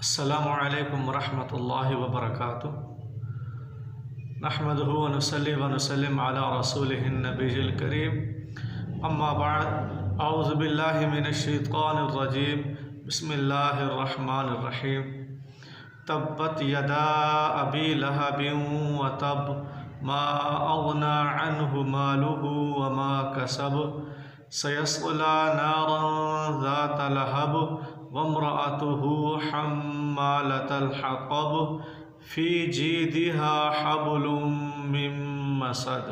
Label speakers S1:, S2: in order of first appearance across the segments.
S1: अस्सलामु अलैकुम वरहमतुल्लाहि वबरकातुह। नहमदुहु व नुसल्ली व नुसल्लिम अला रसूलिहिन नबिय्यिल करीम। अम्मा बअद, औज़ु बिल्लाहि मिनश शैतानिर रजीम। बिस्मिल्लाहिर रहमानिर रहीम। तब्बत यदा अबी लहबिन व तब, मा अग़ना अन्हु मालुहु व मा कसब, सयस्ला नारन ज़ात लहब वम्रअतुहु हम्मालतल हतब फ़ी जीदिहा हब्लुम मिन मसद।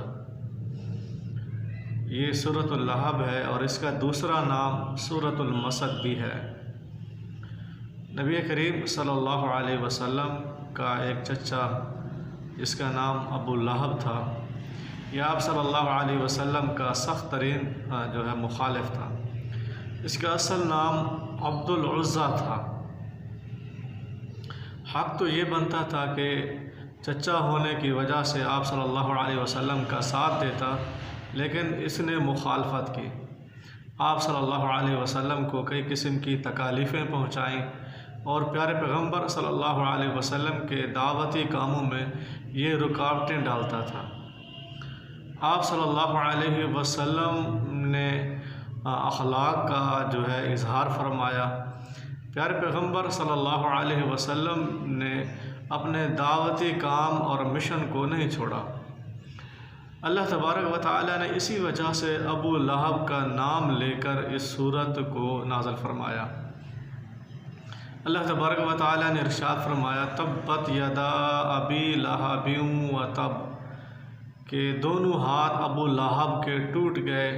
S1: ये सूरतुल लहब है और इसका दूसरा नाम सूरतुल मसद भी है। नबी करीम सल्लल्लाहु अलैहि वसल्लम का एक चचा जिसका नाम अबू लहब था, यह आप सल्लल्लाहु अलैहि वसल्लम का सख्त तरीन जो है मुखालिफ था। इसका असल नाम अब्दुल उज़्ज़ा था। हक़ तो ये बनता था कि चचा होने की वजह से आप सल्लल्लाहु अलैहि वसल्लम का साथ देता, लेकिन इसने मुखालफत की। आप सल्लल्लाहु अलैहि वसल्लम को कई किस्म की तकालीफ़ें पहुँचाईं और प्यारे पैगम्बर सल्लल्लाहु अलैहि वसल्लम के दावती कामों में ये रुकावटें डालता था। आप सल्लल्लाहु अलैहि वसल्लम ने अखलाक का जो है इजहार फरमाया। प्यारे पैगम्बर सल्लल्लाहु अलैहि वसल्लम ने अपने दावती काम और मिशन को नहीं छोड़ा। अल्लाह तबारक व तआला ने इसी वजह से अबू लहब का नाम लेकर इस सूरत को नाज़िल फरमाया। अल्लाह तबारक व तआला ने इरशाद फरमाया, तब्बत यदा अबी लहबिन व तब, के दोनों हाथ अबू लहब के टूट गए,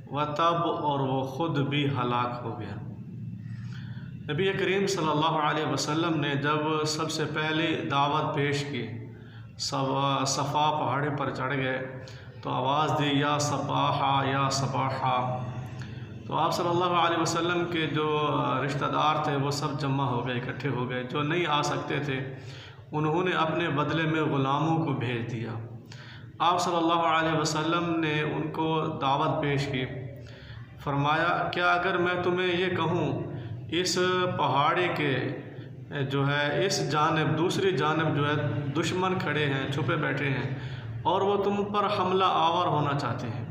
S1: व तब, और वो ख़ुद भी हलाक हो गया। नबी करीम सल्लल्लाहु अलैहि वसल्लम ने जब सबसे पहले दावत पेश की, सफ़ा पहाड़ी पर चढ़ गए तो आवाज़ दी, या सबाहा या सबाहा। तो आप सल्लल्लाहु अलैहि वसल्लम के जो रिश्तेदार थे वो सब जमा हो गए, इकट्ठे हो गए। जो नहीं आ सकते थे उन्होंने अपने बदले में ग़ुलामों को भेज दिया। आप सल्लल्लाहु अलैहि वसल्लम ने उनको दावत पेश की। फरमाया, क्या अगर मैं तुम्हें ये कहूँ इस पहाड़ी के जो है इस जानिब, दूसरी जानिब जो है दुश्मन खड़े हैं, छुपे बैठे हैं और वो तुम पर हमला आवर होना चाहते हैं,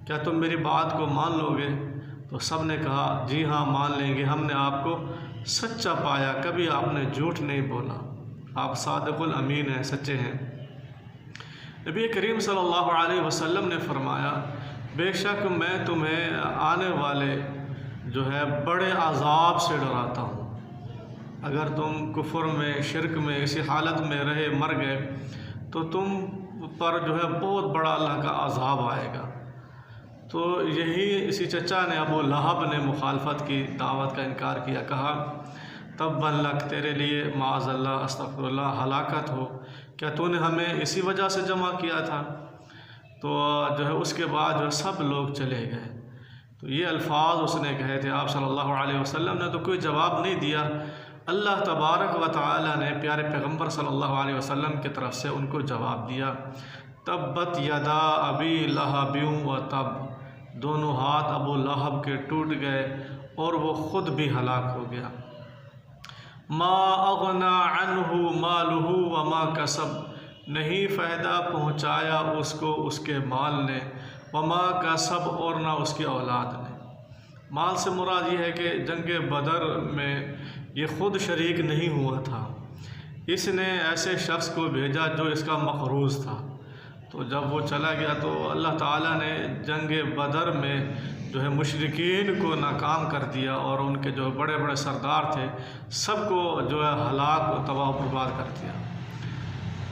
S1: क्या तुम मेरी बात को मान लोगे? तो सब ने कहा, जी हाँ मान लेंगे, हमने आपको सच्चा पाया, कभी आपने झूठ नहीं बोला, आप सादिकुल अमीन हैं, सच्चे हैं। नबी करीम सल्लल्लाहु अलैहि वसल्लम ने फरमाया, बेशक मैं तुम्हें आने वाले जो है बड़े अज़ाब से डराता हूँ। अगर तुम कुफ्र में, शिरक में, इसी हालत में रहे मर गए तो तुम पर जो है बहुत बड़ा अल्लाह का अज़ाब आएगा। तो यही इसी चचा ने, अबू लहब ने मुखालफत की, दावत का इनकार किया। कहा, तब बल्लक, तेरे लिए माअज़ल्लाह अस्तग़फ़िरुल्लाह हलाकत हो, क्या तूने हमें इसी वजह से जमा किया था? तो जो है उसके बाद जो सब लोग चले गए। तो ये अल्फाज उसने कहे थे। आप सल्लल्लाहु अलैहि वसल्लम ने तो कोई जवाब नहीं दिया। अल्लाह तबारक व तआला ने प्यारे पैगम्बर सल्लल्लाहु अलैहि वसल्लम की तरफ से उनको जवाब दिया, तब्बत यदा अबी लहबिन व तब, दोनों हाथ अबू लहब के टूट गए और वो ख़ुद भी हलाक हो गया। मा अग़ना अन्हु मालुहु व मा कसब, नहीं फ़ायदा पहुँचाया उसको उसके माल ने, वमा कसब, और ना उसकी औलाद ने। माल से मुराद ये है कि जंग बदर में ये ख़ुद शरीक नहीं हुआ था, इसने ऐसे शख्स को भेजा जो इसका मक़रूज़ था। तो जब वो चला गया तो अल्लाह ताला ने जंग बदर में जो है मुशरिकीन को नाकाम कर दिया और उनके जो बड़े बड़े सरदार थे सबको जो है हलाक व तबाह बर्बाद कर दिया।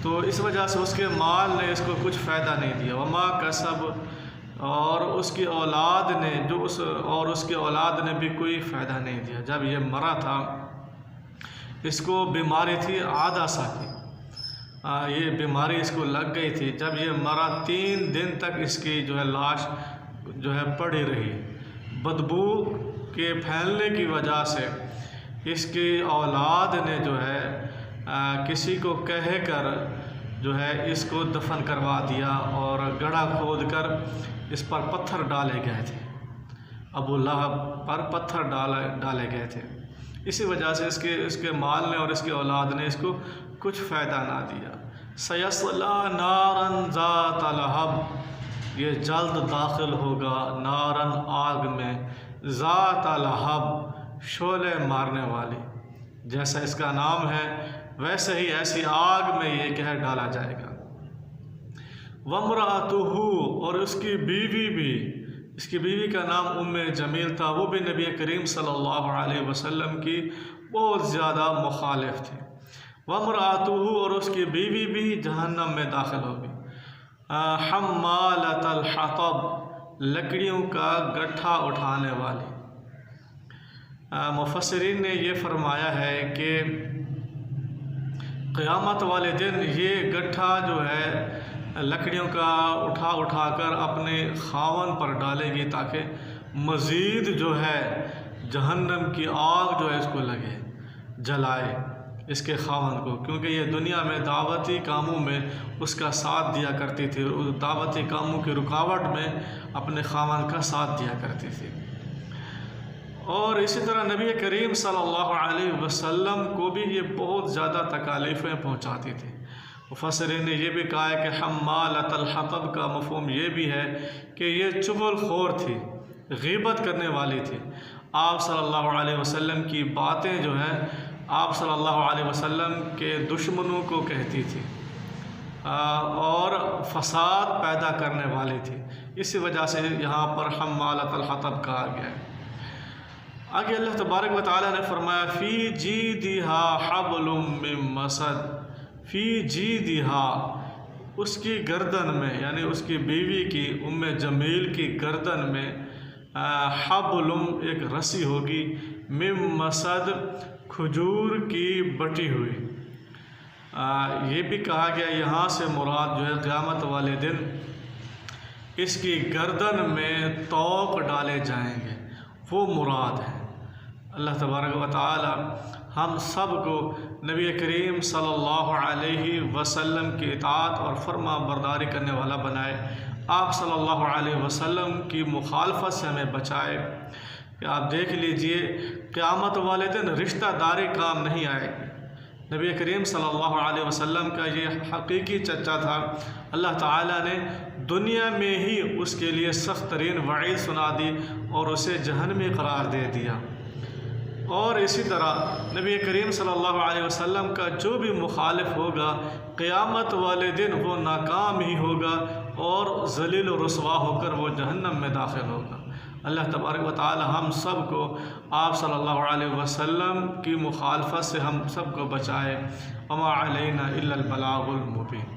S1: तो इस वजह से उसके माल ने इसको कुछ फ़ायदा नहीं दिया। वमा कसब, और उसकी औलाद ने उसकी औलाद ने भी कोई फ़ायदा नहीं दिया। जब ये मरा था, इसको बीमारी थी आदासा की, ये बीमारी इसको लग गई थी। जब ये मरा 3 दिन तक इसकी जो है लाश जो है पड़ी रही। बदबू के फैलने की वजह से इसकी औलाद ने जो है किसी को कह कर जो है इसको दफन करवा दिया और गड्ढा खोद कर इस पर पत्थर डाले गए थे। अबू लहब पर पत्थर डाले गए थे। इसी वजह से इसके माल ने और इसके औलाद ने इसको कुछ फ़ायदा ना दिया। सयस्ला नारन ज़ात लहब, ये जल्द दाखिल होगा नारन आग में, ज़ात लहब शोले मारने वाली। जैसा इसका नाम है वैसे ही ऐसी आग में ये कह डाला जाएगा। वम्रातुहु, और उसकी बीवी भी, इसकी बीवी का नाम उम्मे जमील था, वो भी नबी करीम सल्लल्लाहु अलैहि वसल्लम की बहुत ज़्यादा मुखालिफ थी। वम्रातुहु, और उसकी बीवी भी जहन्नम में दाखिल होगी। हम्मालतल हतब, लकड़ियों का गट्ठा उठाने वाली। मुफस्सिरीन ने ये फरमाया है कि क़यामत वाले दिन ये गट्ठा जो है लकड़ियों का उठा कर अपने खावन पर डालेगी ताकि मज़ीद जो है जहन्नम की आग जो है इसको लगे, जलाए इसके खावन को, क्योंकि ये दुनिया में दावती कामों में उसका साथ दिया करती थी, उस दावती कामों की रुकावट में अपने खावन का साथ दिया करती थी। और इसी तरह नबी करीम सल्लल्लाहु अलैहि वसल्लम को भी ये बहुत ज़्यादा तकालीफ़ें पहुँचाती थी। मुफस्सिरीन ने यह भी कहा है कि हम्मालतल हतब का मफ़हूम ये भी है कि ये चुगलखोर थी, ग़ीबत करने वाली थी। आप सल्लल्लाहु अलैहि वसल्लम की बातें जो हैं आप सल्लल्लाहु अलैहि वसल्लम के दुश्मनों को कहती थी और फसाद पैदा करने वाली थी। इसी वजह से यहाँ पर हम्मालतल हतब कहा गया है। आगे अल्लाह तबारक व तआला ने फरमाया फ़ी जीदिहा हब्लुम मिन मसद, फ़ी जीदिहा, उसकी गर्दन में, यानी उसकी बीवी की उम्मे जमील की गर्दन में हब्लुम एक रस्सी होगी, मिन मसद, खजूर की बटी हुई। ये भी कहा गया यहाँ से मुराद जो है क़यामत वाले दिन इसकी गर्दन में तोक डाले जाएंगे, वो मुराद है। अल्लाह तबारक व तआला हम सब को नबी करीम सल्लल्लाहु अलैहि वसल्लम की इताअत और फर्मा बरदारी करने वाला बनाए। आप सल्लल्लाहु अलैहि वसल्लम की मुखालफत से हमें बचाए। कि आप देख लीजिए क़यामत वाले दिन रिश्तेदारी काम नहीं आएगी। नबी करीम सल्लल्लाहु अलैहि वसल्लम का ये हकीकी चचा था। अल्लाह ताला ने दुनिया में ही उसके लिए सख्त तरीन वईद सुना दी और उसे जहन्नमी करार दे दिया। और इसी तरह नबी करीम सल्लल्लाहु अलैहि वसल्लम का जो भी मुखालिफ होगा क़यामत वाले दिन वो नाकाम ही होगा और ज़लील और रुसवा होकर वो जहन्नम में दाखिल होगा। अल्लाह तबारक व तआला हम सब को आप सल्लल्लाहु अलैहि वसल्लम की मुखालफत से हम सब को बचाए। वमा अलैना इल्लल बलागुल मुबीन।